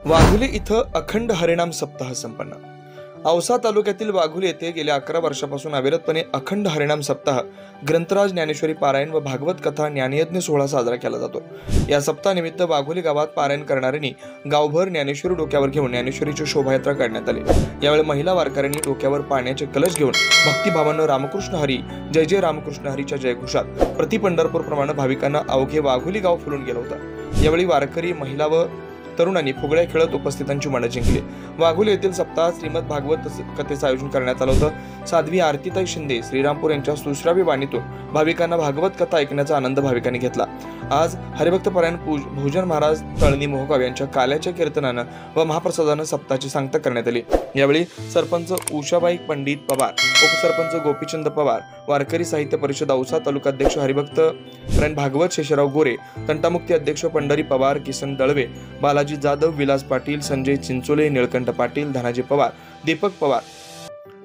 वाघोली इथं अखंड हरिनाम सप्ताह संपन्न। औसा तालुक्यातील वाघोली येथे गेल्या 11 वर्षापासून अविरतपणे अखंड हरिनाम सप्ताह, ग्रंथराज ज्ञानेश्वरी पारायण व भागवत कथा ज्ञानयज्ञ सोहळा साजरा केला जातो। या सप्ताहानिमित्त वाघोली गावात पारायण करणाऱ्यांनी गावभर ज्ञानेश्वरी डोक्यावर घेऊन ज्ञानेश्वरीची शोभायात्रा काढण्यात आली। यावेळी महिला वारकऱ्यांनी डोक्यावर पाण्याचे कलश घेऊन भक्तिभावानं रामकृष्ण हरी जय जय रामकृष्ण हरीच्या जयघोषात प्रति पंढरपूर प्रमाणे भाविकांना अवघे वाघोली गाव फुलून गेलं होतं। यावेळी वारकरी, महिला व तरुणांनी फुगड्या खेळत उपस्थितांची मनं जिंकली। वाघोली येथील सप्ताह श्रीमद भागवत कथेचं आयोजन करण्यात आलं होतं। साध्वी आरतीताई शिंदे श्रीरामपूर यांच्या सुश्राव्य वाणीतून भाविकांना भागवत कथा ऐकण्याचा आनंद भाविकांनी घेतला। आज हरिभक्त परायण भोजन महाराज तळणी मोहगाव यांच्या काल्याच्या कीर्तनानं व महाप्रसादानं सप्ताहाची सांगता करण्यात आली। यावेळी सरपंच उषाबाई पंडित पवार, उपसरपंच गोपीचंद पवार, वारकरी साहित्य परिषद औसा तालुका अध्यक्ष हरिभक्त परायण भागवत शेषराव गोरे, तंटामुक्ती अध्यक्ष पंढरी पवार, किसन दळवे, बालाजी जाधव, विलास पाटील, संजय चिंचोले, निळकंठ पाटील, धनाजी पवार, दीपक पवार,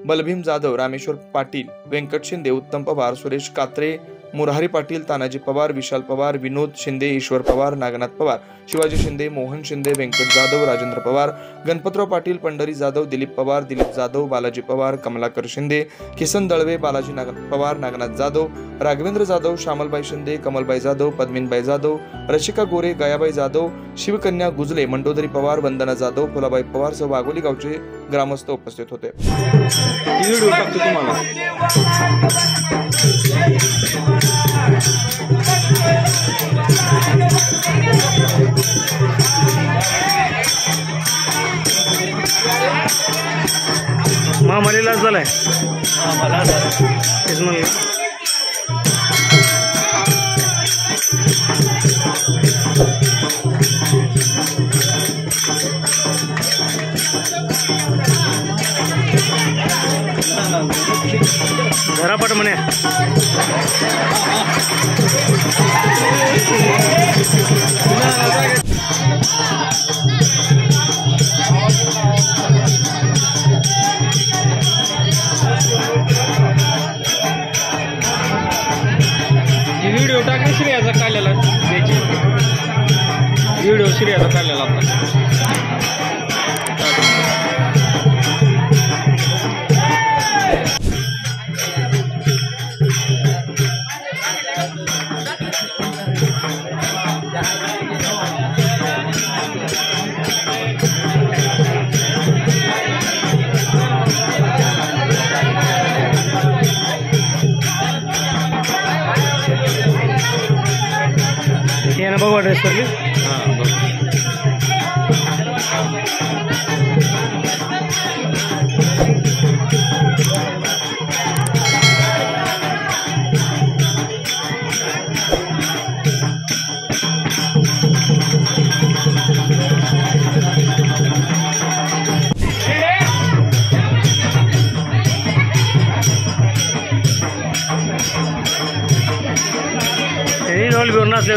बलभीम जाधव, रामेश्वर पाटील, व्यंकट शिंदे, उत्तम पवार, सुरेश कात्रे, मुरारी पाटील, तानाजी पवार, विशाल पवार, विनोद शिंदे, ईश्वर पवार, नागनाथ पवार, शिवाजी शिंदे, मोहन शिंदे, व्यंकट जाधव, राजेंद्र पवार, गणपतराव पाटील, पंढरी जाधव, दिलीप पवार, दिलीप जाधव, बालाजी पवार, कमलाकर शिंदे, किसन दळवे, बालाजी पवार, नागनाथ जाधव, राघवेंद्र जाधव, श्यामलबाई शिंदे, कमलबाई जाधव, पद्मिनबाई जाधव, रशिका गोरे, गयाबाई जाधव, शिवकन्या गुजले, मंडोदरी पवार, वंदना जाधव, फुलाबाई पवार सह वाघोली गावचे ग्रामस्थ उपस्थित होते। महामारीला झालाय घरापट म्हणे व्हिडिओ टाकले श्रेयाचा काढलेला, व्हिडिओ श्रेयाचा काढलेला आपला। यानं बघा ड्रेस करली रोल घेऊन नसले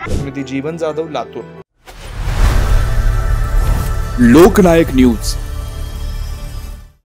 प्रतिनिधी जीवन जाधव, लातूर. लोकनायक न्यूज